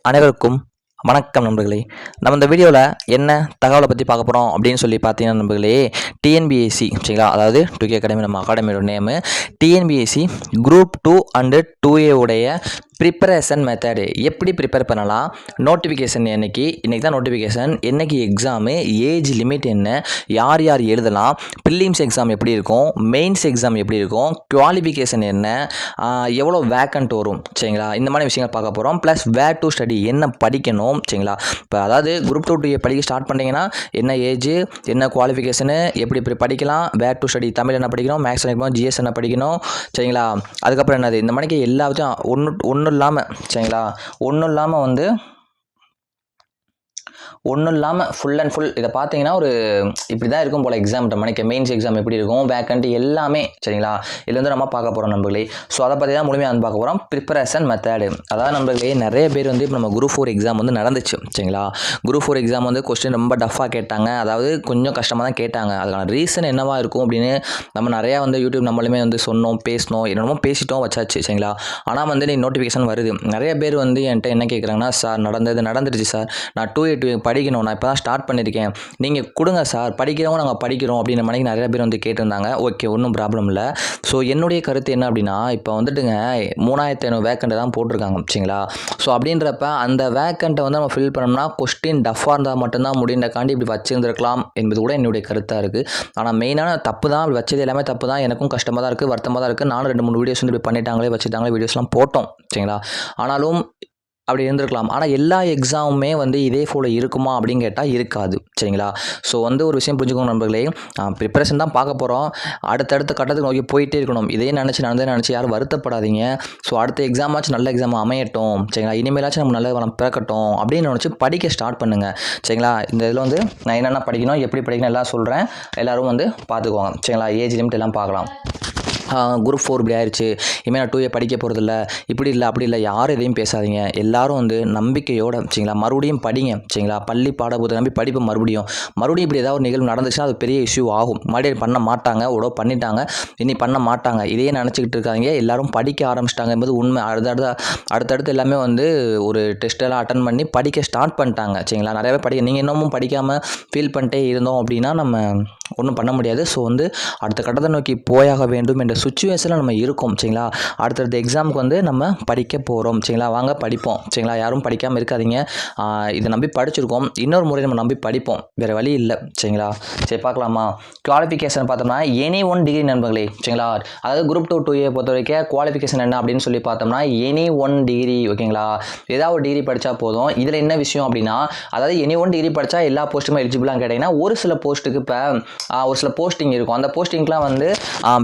அனைவருக்கும் வணக்கம் நண்பர்களே. நம்ம இந்த வீடியோவில் என்ன தகவலை பற்றி பார்க்க போகிறோம் அப்படின்னு சொல்லி பார்த்தீங்கன்னா நண்பர்களே, டிஎன்பிஎஸ்சி சரிங்களா, அதாவது 2K அகாடமி நம்ம அகாடமியோட name. TNPSC group 2 and 2A உடைய ப்ரிப்பரேஷன் மெத்தடு எப்படி ப்ரிப்பேர் பண்ணலாம், நோட்டிஃபிகேஷன் இன்றைக்கி தான் நோட்டிஃபிகேஷன், என்றைக்கு எக்ஸாமு, ஏஜ் லிமிட் என்ன, யார் யார் எழுதலாம், ப்ரிலிம்ஸ் எக்ஸாம் எப்படி இருக்கும், மெயின்ஸ் எக்ஸாம் எப்படி இருக்கும், குவாலிஃபிகேஷன் என்ன, எவ்வளோ வேக்கண்ட் வரும் சரிங்களா, இந்த மாதிரி விஷயங்கள் பார்க்க போகிறோம். ப்ளஸ் வேர் டு ஸ்டடி, என்ன படிக்கணும் சரிங்களா. இப்போ அதாவது குரூப் 2 படிக்க ஸ்டார்ட் பண்ணிங்கன்னா என்ன ஏஜ், என்ன குவாலிஃபிகேஷனு, எப்படி படிக்கலாம், வேர் டு ஸ்டடி, தமிழ் என்ன படிக்கணும், மேக்ஸ் என்ன படிக்கணும், ஜிஎஸ் என்ன படிக்கணும் சரிங்களா. அதுக்கப்புறம் என்னது, இந்த மாதிரிக்கு எல்லாத்தையும் ஒன்றும் இல்லாமல் சரிங்களா, ஒன்றும் இல்லாமல் ஃபுல் அண்ட் ஃபுல் இதை பார்த்தீங்கன்னா ஒரு இப்படி தான் இருக்கும் போல் எக்ஸாம்ன்ற மணிக்கு. மெயின்ஸ் எக்ஸாம் எப்படி இருக்கும், வேக்கண்ட் எல்லாமே சரிங்களா, இதில் வந்து நம்ம பார்க்க போகிறோம் நண்பர்களே. ஸோ அதை பற்றி தான் முழுமையாக வந்து பார்க்க போகிறோம். ப்ரிப்பரேஷன் மெத்தடு, அதாவது நண்பர்களே நிறைய பேர் வந்து இப்போ நம்ம குரூப் 4 எக்ஸாம் வந்து நடந்துச்சு சரிங்களா. குரூப் 4 எக்ஸாம் வந்து கொஸ்டின் ரொம்ப டஃப்பாக கேட்டாங்க, அதாவது கொஞ்சம் கஷ்டமாக தான் கேட்டாங்க. அதுக்கான ரீசன் என்னவா இருக்கும் அப்படின்னு நம்ம நிறையா வந்து யூடியூப் நம்மளுமே வந்து சொன்னோம், பேசினோம், என்னமோ பேசிட்டோம் வச்சாச்சு சரிங்களா. ஆனால் வந்து நீ நோட்டிஃபிகேஷன் வருது. நிறைய பேர் வந்து என்கிட்ட என்ன கேட்குறாங்கன்னா, சார் நடந்துருச்சு சார், நான் 2A படிக்கணும், நான் இப்போ தான் ஸ்டார்ட் பண்ணியிருக்கேன், நீங்கள் கொடுங்க சார், படிக்கிறவங்க நாங்கள் படிக்கிறோம் அப்படின்ற மாதிரி நிறைய பேர் வந்து கேட்டிருந்தாங்க. ஓகே, ஒன்றும் ப்ராப்ளம் இல்லை. ஸோ என்னுடைய கருத்து என்ன அப்படின்னா, இப்போ வந்துட்டுங்க 3500 வேக்கண்ட்டை தான் போட்டிருக்காங்க சரிங்களா. ஸோ அப்படின்றப்ப அந்த வேக்கண்ட்டை வந்து நம்ம ஃபில் பண்ணோம்னா கொஸ்டின் டஃப்பாக இருந்தால் மட்டும்தான் முடிந்தக்காண்டி இப்படி வச்சுருந்துருக்கலாம் என்பது கூட என்னுடைய கருத்தாக இருக்குது. ஆனால் மெயினான தப்பு தான், வச்சது எல்லாமே தப்பு தான். எனக்கும் கஷ்டமாக தான் இருக்குது, வருத்தமாக தான் இருக்குது. நானும் 2-3 வீடியோஸ் வந்து இப்படி பண்ணிட்டாங்களே வச்சுட்டாங்களே வீடியோஸ்லாம் போட்டோம் சரிங்களா. ஆனாலும் அப்படி இருந்திருக்கலாம். ஆனால் எல்லா எக்ஸாமுமே வந்து இதே போல் இருக்குமா அப்படின்னு கேட்டால் இருக்காது சரிங்களா. ஸோ வந்து ஒரு விஷயம் புரிஞ்சுக்கோங்க நண்பர்களே, ப்ரிப்பரேஷன் தான் பார்க்க போகிறோம். அடுத்தடுத்த கட்டத்துக்கு நோக்கி போயிட்டே இருக்கணும். இதே நினச்சி யாரும் வருத்தப்படாதீங்க. ஸோ அடுத்த எக்ஸாமாச்சும் நல்ல எக்ஸாம் அமையட்டும் சரிங்களா, இனிமேலாச்சும் நம்ம நல்ல வளம் பிறக்கட்டும் அப்படின்னு நினச்சி படிக்க ஸ்டார்ட் பண்ணுங்கள் சரிங்களா. இந்த இதில் வந்து நான் என்னென்ன படிக்கணும், எப்படி படிக்கணும் எல்லாம் சொல்கிறேன், எல்லோரும் வந்து பார்த்துக்குவாங்க சரிங்களா. ஏஜ் லிமிட் எல்லாம் பார்க்கலாம். குரூப் 4 இப்படி ஆயிடுச்சு, இனிமேல் நான் 2A படிக்க போகிறதில்ல, இப்படி இல்லை அப்படி இல்லை, யாரும் எதையும் பேசாதீங்க. எல்லாரும் வந்து நம்பிக்கையோடு சரிங்களா மறுபடியும் படிங்க சரிங்களா. பள்ளி பாடப்புத்தகம் நம்பி படிப்பு மறுபடியும் இப்படி ஏதாவது ஒரு நிகழ்வு நடந்துச்சுன்னா அது பெரிய இஷ்யூ ஆகும். மறுபடியும் பண்ண மாட்டாங்க, பண்ணிட்டாங்க, இனி பண்ண மாட்டாங்க. இதையே நினச்சிக்கிட்டு இருக்காங்க. எல்லாரும் படிக்க ஆரம்பிச்சிட்டாங்க என்பது உண்மை. அடுத்தடுத்து எல்லாமே வந்து ஒரு டெஸ்ட்டெல்லாம் அட்டன் பண்ணி படிக்க ஸ்டார்ட் பண்ணிட்டாங்க சரிங்களா. நிறையவே படிக்க, நீங்கள் இன்னமும் படிக்காமல் ஃபீல் பண்ணிட்டே இருந்தோம் அப்படின்னா நம்ம ஒன்றும் பண்ண முடியாது. ஸோ வந்து அடுத்த கட்டத்தை நோக்கி போயாக வேண்டும் என்ற சுச்சுவேஷனில் நம்ம இருக்கோம் சரிங்களா. அடுத்தடுத்த எக்ஸாமுக்கு வந்து நம்ம படிக்க போகிறோம் சரிங்களா. வாங்க படிப்போம் சரிங்களா. யாரும் படிக்காமல் இருக்காதீங்க. இதை நம்பி படிச்சிருக்கோம், இன்னொரு முறை நம்ம நம்பி படிப்போம், வேறு வழி இல்லை சரிங்களா. சரி பார்க்கலாமா. குவாலிஃபிகேஷன் பார்த்தோம்னா எனி ஒன் டிகிரி நண்பர்களே சரிங்களா. அதாவது குரூப் 2 2A பொறுத்த வரைக்கும் குவாலிஃபிகேஷன் என்ன அப்படின்னு சொல்லி பார்த்தோம்னா எனி ஒன் டிகிரி ஓகேங்களா. ஏதாவது ஒரு டிகிரி படித்தா போதும். இதில் என்ன விஷயம் அப்படின்னா, அதாவது எனி ஒன் டிகிரி படித்தா எல்லா போஸ்ட்டுமே எலிஜிபிளாக கேட்டிங்கன்னா ஒரு சில போஸ்ட்டுக்கு இப்போ ஒரு சில போஸ்டிங் இருக்கும். அந்த போஸ்டிங்லாம் வந்து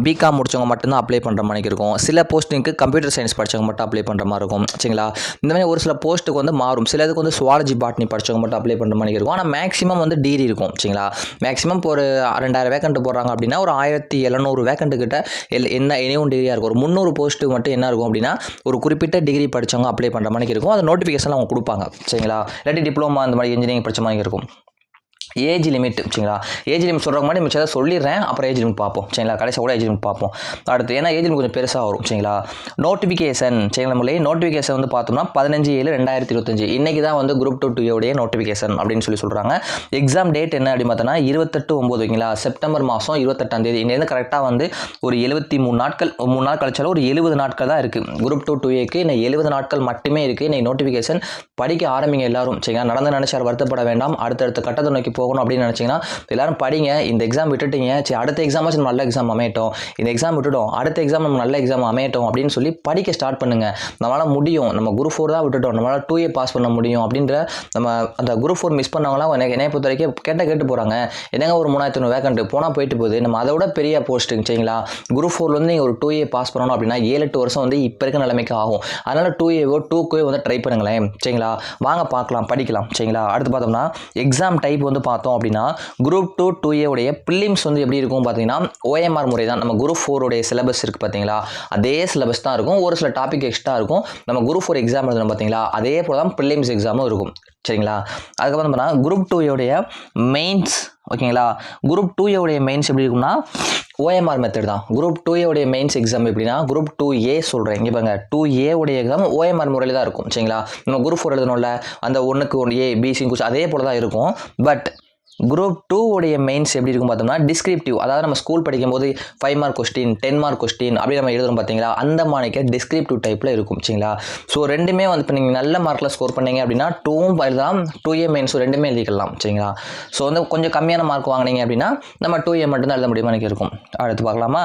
பிகாம் முடிச்சவங்க மட்டும்தான் அப்ளை பண்ணுற மாதிரி இருக்கும். சில போஸ்டிங்க்கு கம்ப்யூட்டர் சயின்ஸ் படித்தவங்க மட்டும் அப்ளை பண்ணுற மாதிரி இருக்கும் சரிங்களா. இந்த மாதிரி ஒரு சில போஸ்ட்டுக்கு வந்து மாறும். சில இதுக்கு வந்து சுவாலஜி பாட்னி படித்தவங்க மட்டும் அப்ளை பண்ணுற மாதிரி இருக்கும். ஆனால் மேக்ஸிமம் வந்து டிகிரி இருக்கும் சரிங்களா. மேக்ஸிமம் இப்போ ஒரு 2000 வேக்கண்ட் போடுறாங்க அப்படின்னா ஒரு 1700 வேக்கண்ட் கிட்ட என்ன எனி டிகிரியாக இருக்கும். ஒரு 300 போஸ்ட்டு மட்டும் என்ன இருக்கும் அப்படின்னா ஒரு குறிப்பிட்ட டிகிரி படித்தவங்க அப்ளை பண்ணுற மாதிரி இருக்கும். அது நோட்டிஃபிகேஷன் அவங்க கொடுப்பாங்க சரிங்களா. இல்லாட்டி டிப்ளமா அந்த மாதிரி இன்ஜினியரிங் படித்த மாதிரி இருக்கும். ஏஜ் லிமிட் சரிங்களா. ஏஜ் லிமிட் சொல்கிற மாதிரி மிச்சம் சொல்லிடுறேன், அப்புறம் ஏஜ் லிமிட் பார்ப்போம் சரிங்களா. கடைசியாக கூட ஏஜ் லிமிட் பார்ப்போம் அடுத்து, ஏன்னா ஏஜ் லிமிட் கொஞ்சம் பெருசாக வரும் சரிங்களா. நோட்டிஃபிகேஷன் சரிங்களா. நம்மளே நோட்டிஃபிகேஷன் வந்து பார்த்தோம்னா 15/7/2025 இன்றைக்கி தான் வந்து குரூப் 2 2A நோட்டிஃபிகேஷன் அப்படின்னு சொல்கிறாங்க. எக்ஸாம் டேட் என்ன அப்படின்னு பார்த்தோன்னா 28/9 ஓகேங்களா, செப்டம்பர் மாதம் 28ஆம் தேதி. இன்னும் கரெக்டாக வந்து ஒரு 73 நாட்கள், 3 நாள் கழிச்சாலும் ஒரு 70 நாட்கள் தான் இருக்குது. குரூப் 2 2Aக்கு இன்னும் 70 நாட்கள் மட்டுமே இருக்குது. இன்னைக்கு நோட்டிஃபிகேஷன் படிக்க ஆரம்பிங்க எல்லாரும் சரிங்களா. நடந்து நினைச்சார் வருத்தப்பட வேண்டாம். அடுத்தடுத்த கட்டத்தை நோக்கி போகணும் அப்படின்னு நினச்சிங்கன்னா எல்லாரும் படிங்க. இந்த எக்ஸாம் விட்டுட்டீங்க, சரி அடுத்த எக்ஸாமாச்சும் நல்ல எக்ஸாம் அமையட்டும், இந்த எக்ஸாம் விட்டுட்டோம் அடுத்த எக்ஸாம் நம்ம நல்ல எக்ஸாம் அமையட்டும் அப்படின்னு சொல்லி படிக்க ஸ்டார்ட் பண்ணுங்கள். நம்மளால் முடியும், நம்ம குரூப் 4 தான் விட்டுட்டோம், நம்மளால் 2A பாஸ் பண்ண முடியும் அப்படின்ற நம்ம அந்த குரூப் 4 மிஸ் பண்ணவங்களாம் என்னை பொறுத்த வரைக்கும் கேட்டு போகிறாங்க. என்னங்க ஒரு 3500 வேக்கண்ட் போனால் போயிட்டு போகுது, நம்ம அதை விட பெரிய போஸ்ட்டுங்க சரிங்களா. குரூப் 4 வந்து நீங்கள் ஒரு 2A பாஸ் பண்ணணும் அப்படின்னா 7-8 வருஷம் வந்து இப்போ இருக்க நிலைமைக்கு ஆகும். அதனால் 2Aவோ 2K வந்து ட்ரை பண்ணுங்களேன் சரிங்களா. வாங்க பார்க்கலாம், படிக்கலாம் சரிங்களா. அடுத்து பார்த்தோம்னா எக்ஸாம் டைப் வந்து பார்த்தோம் அப்படின்னா குரூப் 2 2A உடைய ப்ரிலிம்ஸ் வந்து எப்படி இருக்கும் பார்த்தீங்கன்னா OMR முறை தான். நம்ம குரூப் 4 உடைய சிலபஸ் இருக்குது பார்த்தீங்களா, அதே சிலபஸ் தான் இருக்கும். ஒரு சில டாபிக் எக்ஸ்ட்ரா இருக்கும். நம்ம குரூப் 4 எக்ஸாம் எழுதணும் பார்த்தீங்களா, அதே போல தான் ப்ரிலிம்ஸ் எக்ஸாமும் இருக்கும் சரிங்களா. அதுக்கப்புறம் பார்த்தீங்கன்னா குரூப் 2 உடைய மெயின்ஸ் ஓகேங்களா. குரூப் 2A உடைய மெயின்ஸ் எப்படி இருக்கும்னா OMR மெத்தட் தான். குரூப் 2A உடைய மெயின்ஸ் எக்ஸாம் எப்படின்னா குரூப் 2A சொல்கிறேன். இங்கே பாருங்க 2A உடைய எக்ஸாம் OMR முறையில் தான் இருக்கும். சரிங்களா. நம்ம குரூப் 4 எழுதணும்ல, அந்த 1க்கு 1 A BC அதே போல் தான் இருக்கும். பட் குரூப் 2 உடைய மெயின்ஸ் எப்படி இருக்கும் பார்த்தோம்னா டிஸ்கிரிப்டிவ், அதாவது நம்ம ஸ்கூல் படிக்கும்போது 5 மார்க் கொஸ்டின் 10 மார்க் கொஸ்டின் அப்படி நம்ம எழுதுறோம் பார்த்தீங்களா, அந்த மாணிக்க டிஸ்கிரிப்டிவ் டைப்பில் இருக்கும். சரிங்களா. ஸோ ரெண்டுமே வந்து இப்போ நீங்கள் நல்ல மார்க்கில் ஸ்கோர் பண்ணீங்க அப்படின்னா 2ம் எழுதலாம், 2A மெயின்ஸ் ரெண்டுமே எழுதிக்கலாம். சரிங்களா. ஸோ வந்து கொஞ்சம் கம்மியான மார்க் வாங்கினீங்க அப்படின்னா நம்ம 2A மட்டும்தான் எழுத முடியுமா எனக்கு இருக்கும். அடுத்து பார்க்கலாமா.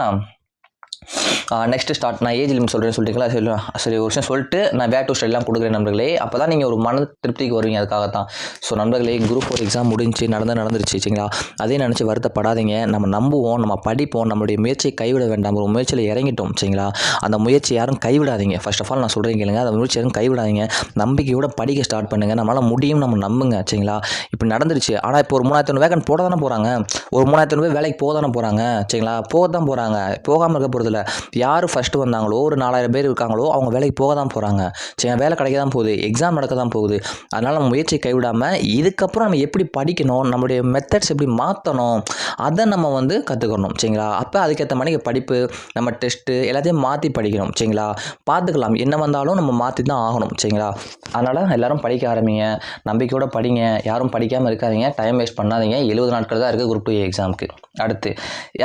Next start. நான் ஏஜ் லிமிட் சொல்கிறேன்னு சொல்லிட்டீங்களா, சரி ஒரு விஷயம் சொல்லிட்டு நான் வேர் டு ஸ்டடிலாம் கொடுக்குறேன் நண்பர்களே. அப்போ தான் நீங்கள் ஒரு மன திருப்திக்கு வருவீங்க. அதுக்காகத்தான். ஸோ நண்பர்களே, குரூப் 4 எக்ஸாம் முடிஞ்சு நடந்துருச்சு. சரிங்களா. அதே நினச்சி வருத்தப்படாதீங்க. நம்ம நம்புவோம், நம்ம படிப்போம், நம்மளுடைய முயற்சியை கைவிட வேண்டாம். ஒரு முயற்சியில் இறங்கிட்டோம். சரிங்களா. அந்த முயற்சி யாரும் கைவிடாதீங்க. ஃபர்ஸ்ட் ஆஃப் ஆல் நான் சொல்கிறேன் கேளுங்க, அந்த முயற்சி யாரும் கைவிடாதீங்க. நம்பிக்கையோட படிக்க ஸ்டார்ட் பண்ணுங்கள். நம்மளால் முடியும், நம்ம நம்புங்க. சரிங்களா. இப்போ நடந்துருச்சு. ஆனால் இப்போ ஒரு 3500 வேகன் போட தானே போகிறாங்க, ஒரு 3500 பேர் வேலைக்கு போக தானே போகிறாங்க. சரிங்களா. போக தான் போகிறாங்க, போகாமல் இருக்க போகிறதில்ல. யார் ஃபஸ்ட்டு வந்தாங்களோ ஒரு 4000 பேர் இருக்காங்களோ அவங்க வேலைக்கு போக தான் போகிறாங்க. சரி, வேலை கிடைக்க தான் போகுது, எக்ஸாம் நடக்க தான் போகுது. அதனால் நம்ம முயற்சி கைவிடாமல் இதுக்கப்புறம் நம்ம எப்படி படிக்கணும், நம்மளுடைய மெத்தட்ஸ் எப்படி மாற்றணும், அதை நம்ம வந்து கற்றுக்கணும். சரிங்களா. அப்போ அதுக்கேற்ற மாதிரி படிப்பு, நம்ம டெஸ்ட்டு எல்லாத்தையும் மாற்றி படிக்கணும். சரிங்களா. பார்த்துக்கலாம், என்ன வந்தாலும் நம்ம மாற்றி தான் ஆகணும். சரிங்களா. அதனால் எல்லோரும் படிக்க ஆரம்பிங்க, நம்பிக்கையோடு படிங்க, யாரும் படிக்காமல் இருக்காதீங்க, டைம் வேஸ்ட் பண்ணாதீங்க. 70 நாட்கள் தான் இருக்குது குரூப் 2 எக்ஸாமுக்கு. அடுத்து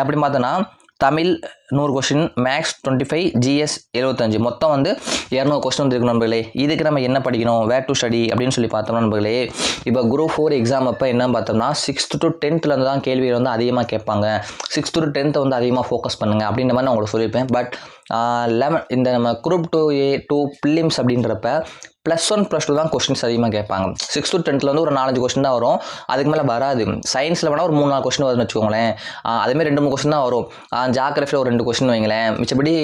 அப்படி பார்த்தோன்னா தமிழ் 100 கொஸ்டின், மேக்ஸ் 25, GS 75, மொத்தம் வந்து 200 கொஸ்டின் வந்துருக்கு நண்பர்களே. இதுக்கு நம்ம என்ன படிக்கணும், வேர் டு ஸ்டடி அப்படின்னு சொல்லி பார்த்தோம்னா நண்பர்களே, இப்போ குரூப் 4 எக்ஸாம் அப்போ என்ன பார்த்தோம்னா 6th to 10th தான் கேள்வியை வந்து அதிகமாக கேட்பாங்க. 6th to 10th வந்து அதிகமாக ஃபோக்கஸ் பண்ணுங்கள் அப்படின்ற மாதிரி நான் உங்களுக்கு சொல்லியிருப்பேன். பட் 11 இந்த நம்ம குரூப் 2A 2 ப்ரிலிம்ஸ் அப்படின்றப்ப +1 +2 தான் கொஸ்டின்ஸ் அதிகமாக கேட்பாங்க. 6th to 10th வந்து ஒரு 4-5 கொஸ்டின் தான் வரும், அதுக்கு மேலே வராது. சயின்ஸில் வேணால் ஒரு 3-4 கொஸ்டின் வருதுன்னு வச்சுக்கோங்களேன். அதேமாதிரி 2-3 கொஸ்டின் தான் வரும். ஜாகிரஃபியில் ஒரு 2 கொஸ்டின் வைங்களேன். மிச்சப்படி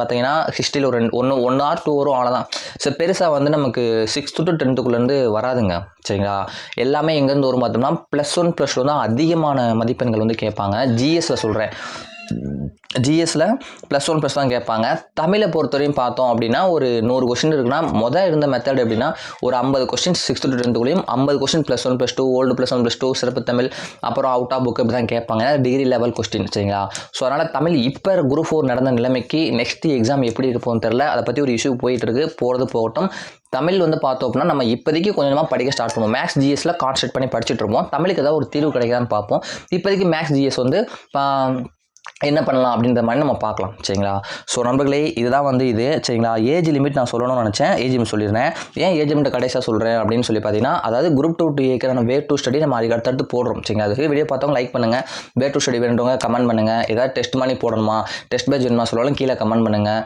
பார்த்தீங்கன்னா ஹிஸ்ட்ரியில் ஒரு 1 or 2 வரும், அவ்வளோதான். ஸோ பெருசாக வந்து நமக்கு 6th to 10th வராதுங்க. சரிங்களா. எல்லாமே எங்கேருந்து வரும் பார்த்தோம்னா +1 +2 தான் அதிகமான மதிப்பெண்கள் வந்து கேட்பாங்க. GSல சொல்கிறேன், GSல +1 +2 தான் கேட்பாங்க. தமிழை பொறுத்தவரையும் பார்த்தோம் அப்படின்னா ஒரு 100 கொஸ்டின் இருக்குன்னா இருந்த மெத்தட் எப்படின்னா ஒரு 50 question 6th to 10th 50 question +1 +2 old +1 +2 சிறப்பு தமிழ், அப்புறம் அவுட் ஆஃப் புக் இப்படி தான் கேட்பாங்க, டிகிரி லெவல் கொஸ்டின். சரிங்களா. ஸோ அதனால் தமிழ் இப்போ குரூப் 4 நடந்த நிலைமைக்கு நெக்ஸ்ட் எக்ஸாம் எப்படி இருப்போம்னு தெரியல. அதை பற்றி ஒரு இஷ்யூ போயிட்டு இருக்கு, போகிறது போகட்டும். தமிழ் வந்து பார்த்தோம் அப்படின்னா நம்ம இப்போதைக்கு கொஞ்சமாக படிக்க ஸ்டார்ட் பண்ணுவோம். மேக்ஸ் GSல கான்சென்ட்ரேட் பண்ணி படிச்சுட்டு இருப்போம். தமிழுக்கு ஏதாவது ஒரு தீர்வு கிடைக்காதான்னு பார்ப்போம். இப்போதைக்கு மேக்ஸ் GS வந்து என்ன பண்ணலாம் அப்படின்ற மாதிரி நம்ம பார்க்கலாம். சரிங்களா. ஸோ நண்பர்களே, இதுதான் வந்து இது. சரிங்களா. ஏஜ் லிமிட் நான் சொல்லணும்னு நினச்சேன், ஏஜ் லிமிட் சொல்லிடுறேன். ஏன் ஏஜ் லிமிட் கடைசியாக சொல்கிறேன் அப்படின்னு சொல்லி பார்த்தீங்கன்னா, அதாவது குரூப் 2A நம்ம வேர் டு ஸ்டடி நம்ம அதுக்கு அடுத்தடுத்து போடுறோம். சரிங்களா. அதுக்கு வீடியோ பார்த்தவங்க லைக் பண்ணுங்கள், வேர் டு ஸ்டடி வேணுன்றவங்க கமெண்ட் பண்ணுங்கள், ஏதாவது டெஸ்ட் பண்ணி போடணுமா, டெஸ்ட் பேட்ச் வேணுமா சொல்லலாம் கீழே கமெண்ட் பண்ணுங்கள்,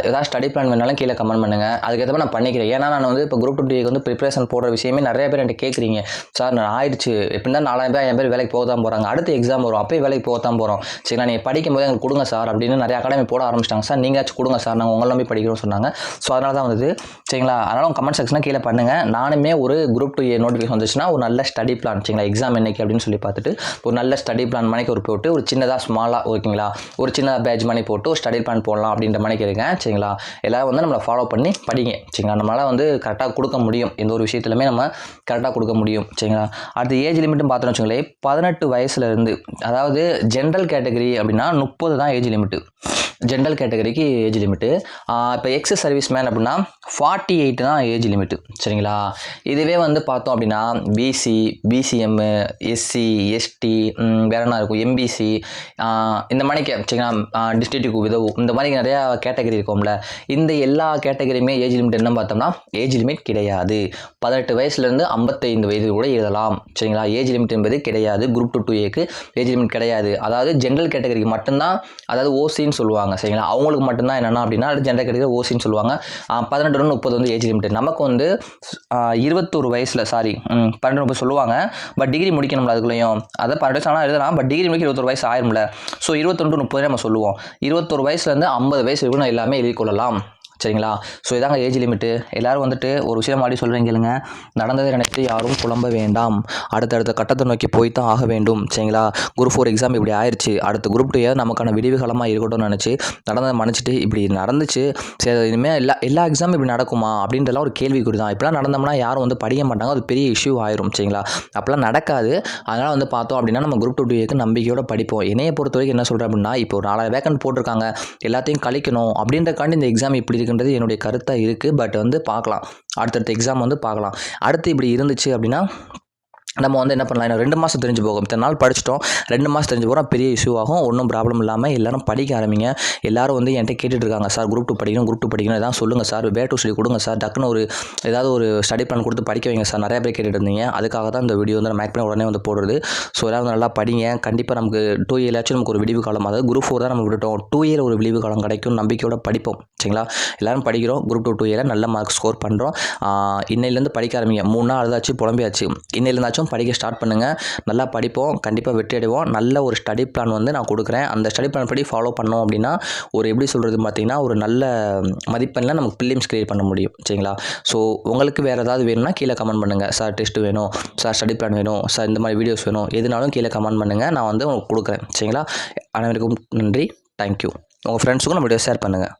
ஏதாவது ஸ்டடி பிளான் வேணாலும் கீழே கமெண்ட் பண்ணுங்கள். அதுக்கேற்ற மாதிரி நான் பண்ணிக்கிறேன். ஏன்னா நான் வந்து இப்போ குரூப் 2A வந்து ப்ரிப்பரேஷன் போடுற விஷயமே நிறைய பேர் என்கிட்ட கேட்குறீங்க. சார் நான் ஆயிடுச்சு, எப்படி தான் 4000 பேர் வேலைக்கு போக தான் போகிறாங்க, அடுத்து எக்ஸாம் வரும், அப்போயே வேலைக்கு போக தான் போகிறோம். சரிங்களா. நீங்கள் படிக்கும்போது எங்களுக்கு கொடுங்க சார் அப்படின்னு நிறைய அகாடமி போட ஆரம்பிச்சிட்டாங்க. சார் நீங்களாச்சும் கொடுங்க சார், நாங்கள் உங்களை நம்பி படிக்கிறோம்னு சொன்னாங்க. ஸோ அதனால தான் வந்து. சரிங்களா. அதனால் கமெண்ட் செக்ஷனில் கீழே பண்ணுங்கள். நானுமே ஒரு குரூப் 2A நோட்டிஃபிகேஷன் வந்துச்சுன்னா ஒரு நல்ல ஸ்டடி பிளான், சரிங்களா, எக்ஸாம் என்னைக்கு அப்படின்னு சொல்லி பார்த்துட்டு ஒரு நல்ல ஸ்டடி பிளான் மணிக்கு ஒரு போட்டு ஒரு சின்னதாக ஸ்மாலாக ஓகேங்களா, ஒரு சின்னதாக பேட்ச் மணி போட்டு ஒரு ஸ்டடி பிளான் போடலாம் அப்படின்ற மணிக்கு இருக்கேன். சரிங்களா. எல்லோரும் வந்து நம்மளை ஃபாலோ பண்ணி படிங்க. சரிங்களா. நம்மளால் வந்து கரெக்டாக கொடுக்க முடியும், எந்த ஒரு விஷயத்துலையுமே நம்ம கரெக்டாக கொடுக்க முடியும். சரிங்களா. அடுத்து ஏஜ் லிமிட்டும் பார்த்தோன்னு வச்சுங்களேன், 18 வயசுலேருந்து, அதாவது ஜென்ரல் கேட்டகரி அப்படின்னா 30 தான் ஏஜ் லிமிட்டு. ஜென்ரல் கேட்டகரிக்கு ஏஜ் லிமிட்டு. இப்போ எக்ஸ் சர்வீஸ் மேன் அப்படின்னா 48 தான் ஏஜ் லிமிட்டு. சரிங்களா. இதுவே வந்து பார்த்தோம் அப்படின்னா BC, BCM, SC, ST, வேற என்ன இருக்கும், MBC, இந்த மாதிரி சரிங்களா, டிஸ்ட்ரிக்ட் விதவு, இந்த மாதிரி நிறையா கேட்டகரி இருக்கும்ல. இந்த எல்லா கேட்டகரியுமே ஏஜ் லிமிட் என்ன பார்த்தோம்னா ஏஜ் லிமிட் கிடையாது. 18 வயசுலேருந்து 55 வயது கூட எழுதலாம். சரிங்களா. ஏஜ் லிமிட் என்பது கிடையாது. குரூப் 2A ஏஜ் லிமிட் கிடையாது. அதாவது ஜென்ரல் கேட்டகரிக்கு மட்டும்தான், அதாவது ஓசின்னு சொல்லுவாங்க. சரிங்களா. அவங்களுக்கு மட்டும்தான் என்னென்னா அப்படின்னா ஜென்ரல் கேட்டகரி ஓசின்னு சொல்லுவாங்க. 18 to 30 வந்து ஏஜ் லிமிட். நமக்கு வந்து 21 வயசில் 12 சொல்லுவாங்க. பட் டிகிரி முடிக்கணும்ல அதுக்குள்ளேயும், அதை 12 வயசு ஆனால் எழுதலாம். பட் டிகிரி முடிக்க 21 வயசு ஆயிரும்ல. ஸோ 21 to 30 நம்ம சொல்லுவோம். 21 வயசுலேருந்து 50 வயசு வரைக்கும் எல்லாமே எழுதி கொள்ளலாம். சரிங்களா? ஸோ இதாங்க ஏஜ் லிமிட்டு. எல்லோரும் வந்துட்டு ஒரு விஷயம் மாதிரி சொல்கிறேன் கேளுங்க, நடந்ததை நினைத்து யாரும் புலம்ப வேண்டாம். அடுத்தடுத்த கட்டத்தை நோக்கி போய் தான் ஆக வேண்டும். சரிங்களா? குரூப் 4 எக்ஸாம் இப்படி ஆயிடுச்சு, அடுத்த குரூப் 2 நமக்கான விடிவு காலமாக இருக்கட்டும்னு நினச்சி நடந்ததை மன்னிச்சிட்டு இப்படி நடந்துச்சு, சரி இனிமேல் எல்லா எக்ஸாமும் இப்படி நடக்குமா அப்படின்றலாம் ஒரு கேள்விக்குறி தான். இப்படிலாம் நடந்தோம்னா யாரும் வந்து படிக்க மாட்டாங்க, அது பெரிய இஷ்யூ ஆயிரும். சரிங்களா? அப்போலாம் நடக்காது. அதனால் வந்து பார்த்தோம் அப்படின்னா நம்ம குரூப் 2 நம்பிக்கையோட படிப்போம். என்னையை பொறுத்த வரைக்கும் என்ன சொல்கிறேன் அப்படின்னா, இப்போ ஒரு 4000 வேக்கன்ட் போட்டிருக்காங்க, எல்லாத்தையும் கழிக்கணும் அப்படின்றக்காண்டி இந்த எக்ஸாம் இப்படி இருக்குன்றது என்னுடைய கருத்தாக இருக்குது. பட் வந்து பார்க்கலாம், அடுத்தடுத்த எக்ஸாம் வந்து பார்க்கலாம். அடுத்து இப்படி இருந்துச்சு அப்படின்னா நம்ம வந்து என்ன பண்ணலாம், இன்னும் 2 மாதம் தெரிஞ்சு போகும். இத்தனை நாள் படிச்சிட்டோம், 2 மாதம் தெரிஞ்சு போகிறோம், பெரிய இஷ்யூ ஆகும். ஒன்றும் ப்ராப்ளம் இல்லாமல் எல்லாரும் படிக்க ஆரம்பிங்க. எல்லாரும் வந்து என்கிட்ட கேட்டுட்டு இருக்காங்க, சார் குரூப் 2 படிக்கணும், குரூப் 2 படிக்கணும், எதாவது சொல்லுங்கள் சார், வே டு ஸ்டடி கொடுங்க சார், டக்குன்னு ஏதாவது ஒரு ஸ்டடி பிளான் கொடுத்து படிக்க வைங்க சார், நிறைய பேர் கேட்டுட்டு இருந்தீங்க. அதுக்காக தான் இந்த வீடியோ வந்து நான் மேக் பண்ணி உடனே வந்து போடுறது. ஸோ எல்லாம் நல்லா படிங்க. கண்டிப்பாக நமக்கு 2 இயர்லாச்சும் நமக்கு ஒரு விடிவு காலம், அதாவது குரூப் 4 தான் நமக்கு விட்டுட்டோம், 2 இயர் ஒரு விடிவு காலம் கிடைக்கும், நம்பிக்கையோட படிப்போம். சரிங்களா? எல்லாரும் படிக்கிறோம், குரூப் 2 இயரில் நல்ல மார்க் ஸ்கோர் பண்ணுறோம். இன்னையிலேருந்து படிக்க ஆரம்பிங்க. 3 நாள் அழுதாச்சு புலம்பியாச்சு, இன்னையிலேருந்தாச்சும் படிக்க ஸ்டார்ட் பண்ணுங்கள். நல்லா படிப்போம், கண்டிப்பாக வெற்றி அடைவோம். நல்ல ஒரு ஸ்டடி பிளான் வந்து நான் கொடுக்குறேன். அந்த ஸ்டடி பிளான் படி ஃபாலோ பண்ணோம் அப்படின்னா எப்படி சொல்கிறது பார்த்தீங்கன்னா, ஒரு நல்ல மதிப்பெண்ணில் நமக்கு பிலிம்ஸ் கிரியேட் பண்ண முடியும். சரிங்களா? ஸோ உங்களுக்கு வேறு ஏதாவது வேணும்னா கீழே கமெண்ட் பண்ணுங்கள். சார் டெஸ்ட் வேணும், சார் ஸ்டடி பிளான் வேணும், சார் இந்த மாதிரி வீடியோஸ் வேணும், எதுனாலும் கீழே கமெண்ட் பண்ணுங்கள், நான் வந்து உங்களுக்கு கொடுக்குறேன். சரிங்களா? அனைவருக்கும் நன்றி, தேங்க்யூ. உங்கள் ஃப்ரெண்ட்ஸுக்கும் நம்ம வீடியோ ஷேர் பண்ணுங்கள்.